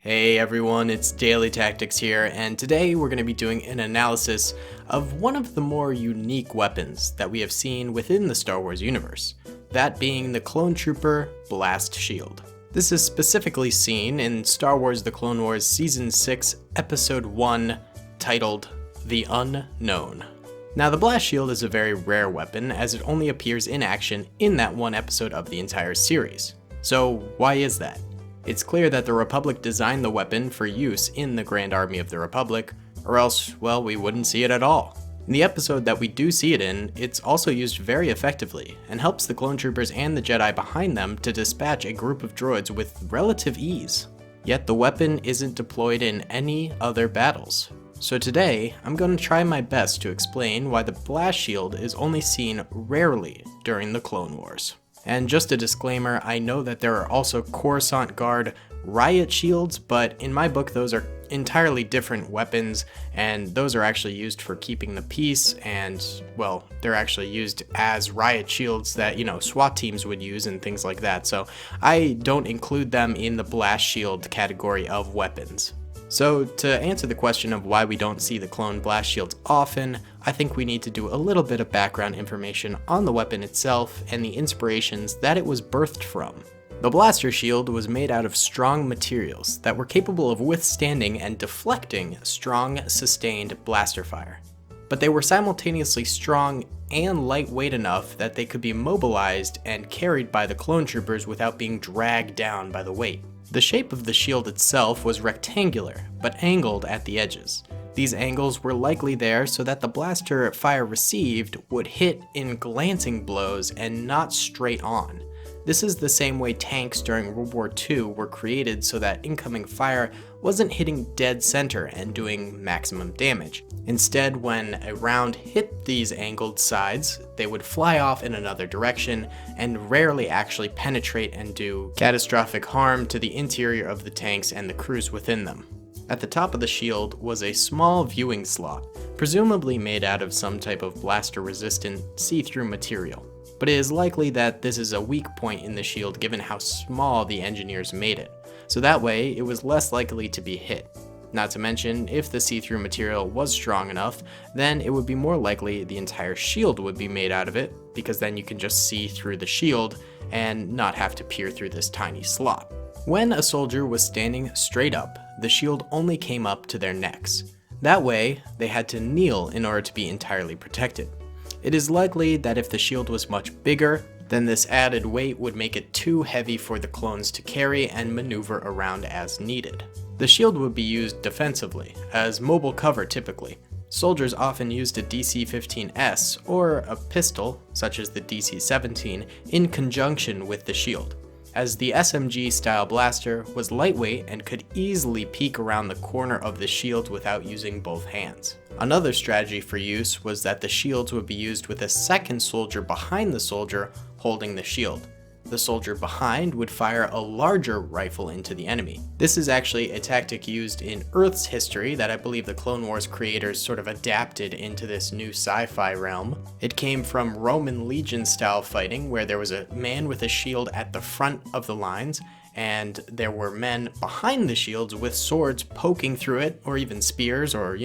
Hey everyone, it's DaleyTactics here, and today we're going to be doing an analysis of one of the more unique weapons that we have seen within the Star Wars universe, that being the Clone Trooper Blast Shield. This is specifically seen in Star Wars The Clone Wars Season 6, Episode 1, titled The Unknown. Now, the Blast Shield is a very rare weapon, as it only appears in action in that one episode of the entire series. So why is that? It's clear that the Republic designed the weapon for use in the Grand Army of the Republic, or else, well, we wouldn't see it at all. In the episode that we do see it in, it's also used very effectively, and helps the clone troopers and the Jedi behind them to dispatch a group of droids with relative ease. Yet the weapon isn't deployed in any other battles. So today, I'm going to try my best to explain why the Blast Shield is only seen rarely during the Clone Wars. And just a disclaimer, I know that there are also Coruscant Guard riot shields, but in my book those are entirely different weapons, and those are actually used for keeping the peace, and, well, they're actually used as riot shields that, SWAT teams would use and things like that, so I don't include them in the Blast Shield category of weapons. So to answer the question of why we don't see the clone blast shields often, I think we need to do a little bit of background information on the weapon itself and the inspirations that it was birthed from. The blaster shield was made out of strong materials that were capable of withstanding and deflecting strong, sustained blaster fire. But they were simultaneously strong and lightweight enough that they could be mobilized and carried by the clone troopers without being dragged down by the weight. The shape of the shield itself was rectangular, but angled at the edges. These angles were likely there so that the blaster fire received would hit in glancing blows and not straight on. This is the same way tanks during World War II were created so that incoming fire wasn't hitting dead center and doing maximum damage. Instead, when a round hit these angled sides, they would fly off in another direction and rarely actually penetrate and do catastrophic harm to the interior of the tanks and the crews within them. At the top of the shield was a small viewing slot, presumably made out of some type of blaster-resistant, see-through material. But it is likely that this is a weak point in the shield given how small the engineers made it, so that way it was less likely to be hit. Not to mention, if the see-through material was strong enough, then it would be more likely the entire shield would be made out of it, because then you can just see through the shield and not have to peer through this tiny slot. When a soldier was standing straight up, the shield only came up to their necks. That way, they had to kneel in order to be entirely protected. It is likely that if the shield was much bigger, then this added weight would make it too heavy for the clones to carry and maneuver around as needed. The shield would be used defensively, as mobile cover typically. Soldiers often used a DC-15S or a pistol, such as the DC-17, in conjunction with the shield, as the SMG-style blaster was lightweight and could easily peek around the corner of the shield without using both hands. Another strategy for use was that the shields would be used with a second soldier behind the soldier holding the shield. The soldier behind would fire a larger rifle into the enemy. This is actually a tactic used in Earth's history that I believe the Clone Wars creators sort of adapted into this new sci-fi realm. It came from Roman Legion style fighting, where there was a man with a shield at the front of the lines, and there were men behind the shields with swords poking through it, or even spears, or,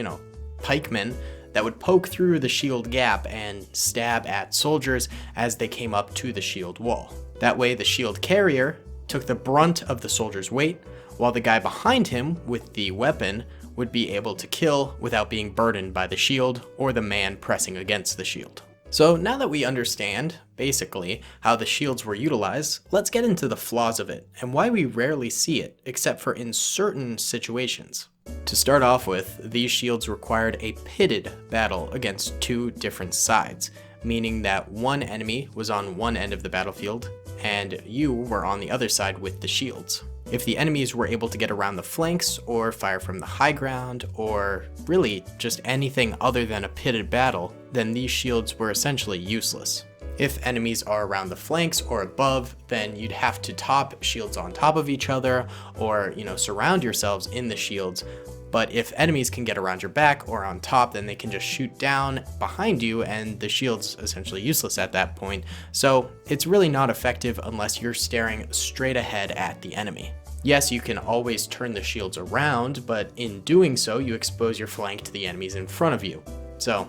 pikemen that would poke through the shield gap and stab at soldiers as they came up to the shield wall. That way the shield carrier took the brunt of the soldier's weight, while the guy behind him with the weapon would be able to kill without being burdened by the shield or the man pressing against the shield. So now that we understand, basically, how the shields were utilized, let's get into the flaws of it and why we rarely see it, except for in certain situations. To start off with, these shields required a pitted battle against two different sides, meaning that one enemy was on one end of the battlefield, and you were on the other side with the shields. If the enemies were able to get around the flanks, or fire from the high ground, or really just anything other than a pitted battle, then these shields were essentially useless. If enemies are around the flanks or above, then you'd have to top shields on top of each other, or, surround yourselves in the shields. But if enemies can get around your back or on top, then they can just shoot down behind you, and the shield's essentially useless at that point. So it's really not effective unless you're staring straight ahead at the enemy. Yes, you can always turn the shields around, but in doing so, you expose your flank to the enemies in front of you. So,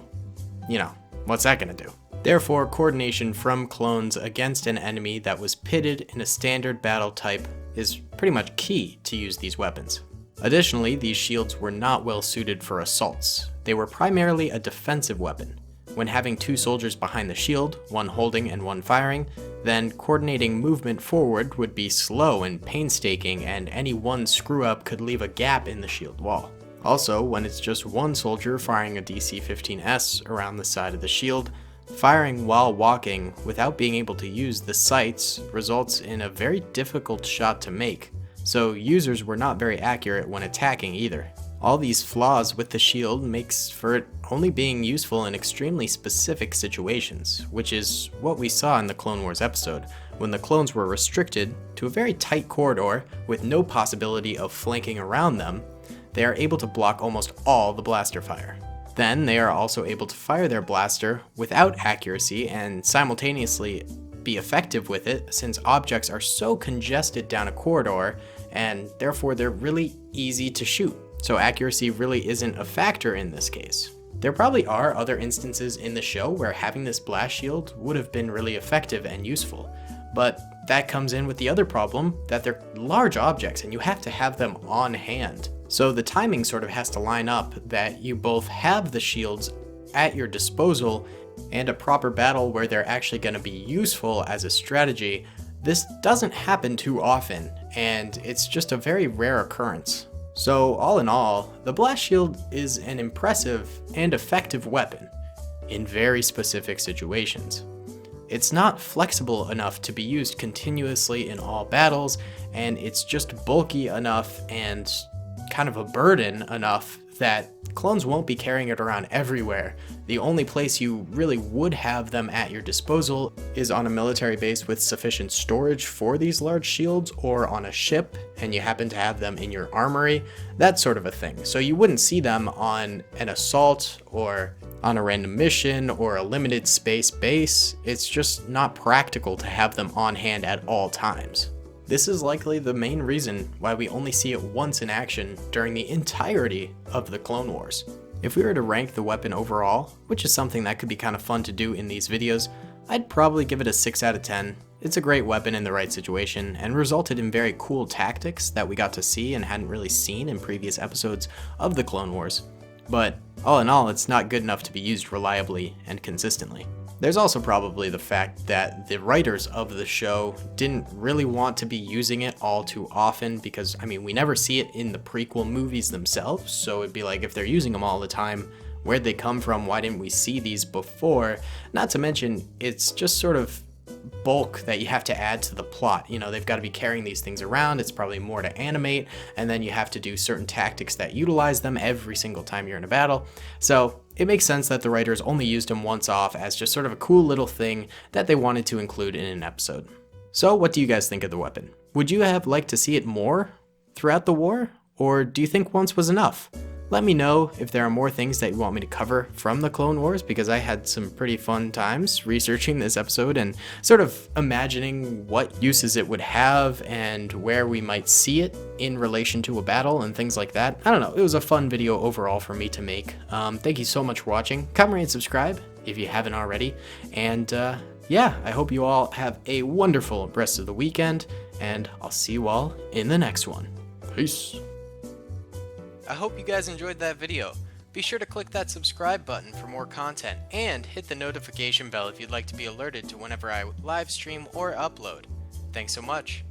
what's that gonna do? Therefore, coordination from clones against an enemy that was pitted in a standard battle type is pretty much key to use these weapons. Additionally, these shields were not well suited for assaults. They were primarily a defensive weapon. When having two soldiers behind the shield, one holding and one firing, then coordinating movement forward would be slow and painstaking, and any one screw up could leave a gap in the shield wall. Also, when it's just one soldier firing a DC-15S around the side of the shield, firing while walking without being able to use the sights results in a very difficult shot to make, so users were not very accurate when attacking either. All these flaws with the shield makes for it only being useful in extremely specific situations, which is what we saw in the Clone Wars episode, when the clones were restricted to a very tight corridor with no possibility of flanking around them. They are able to block almost all the blaster fire. Then they are also able to fire their blaster without accuracy and simultaneously be effective with it, since objects are so congested down a corridor and therefore they're really easy to shoot. So accuracy really isn't a factor in this case. There probably are other instances in the show where having this blast shield would have been really effective and useful, but that comes in with the other problem that they're large objects and you have to have them on hand. So the timing sort of has to line up that you both have the shields at your disposal and a proper battle where they're actually going to be useful as a strategy. This doesn't happen too often, and it's just a very rare occurrence. So all in all, the blast shield is an impressive and effective weapon in very specific situations. It's not flexible enough to be used continuously in all battles, and it's just bulky enough and kind of a burden enough that clones won't be carrying it around everywhere. The only place you really would have them at your disposal is on a military base with sufficient storage for these large shields, or on a ship and you happen to have them in your armory, that sort of a thing. So you wouldn't see them on an assault or on a random mission or a limited space base. It's just not practical to have them on hand at all times. This is likely the main reason why we only see it once in action during the entirety of the Clone Wars. If we were to rank the weapon overall, which is something that could be kind of fun to do in these videos, I'd probably give it a 6 out of 10. It's a great weapon in the right situation, and resulted in very cool tactics that we got to see and hadn't really seen in previous episodes of the Clone Wars. But all in all, it's not good enough to be used reliably and consistently. There's also probably the fact that the writers of the show didn't really want to be using it all too often, because, we never see it in the prequel movies themselves, so it'd be like, if they're using them all the time, where'd they come from? Why didn't we see these before? Not to mention, it's just sort of bulk that you have to add to the plot. They've got to be carrying these things around, it's probably more to animate, and then you have to do certain tactics that utilize them every single time you're in a battle. So it makes sense that the writers only used them once off as just sort of a cool little thing that they wanted to include in an episode. So what do you guys think of the weapon? Would you have liked to see it more throughout the war? Or do you think once was enough? Let me know if there are more things that you want me to cover from the Clone Wars, because I had some pretty fun times researching this episode and sort of imagining what uses it would have and where we might see it in relation to a battle and things like that. I don't know, it was a fun video overall for me to make. Thank you so much for watching. Comment, rate, and subscribe if you haven't already. And yeah, I hope you all have a wonderful rest of the weekend, and I'll see you all in the next one. Peace. I hope you guys enjoyed that video. Be sure to click that subscribe button for more content, and hit the notification bell if you'd like to be alerted to whenever I live stream or upload. Thanks so much.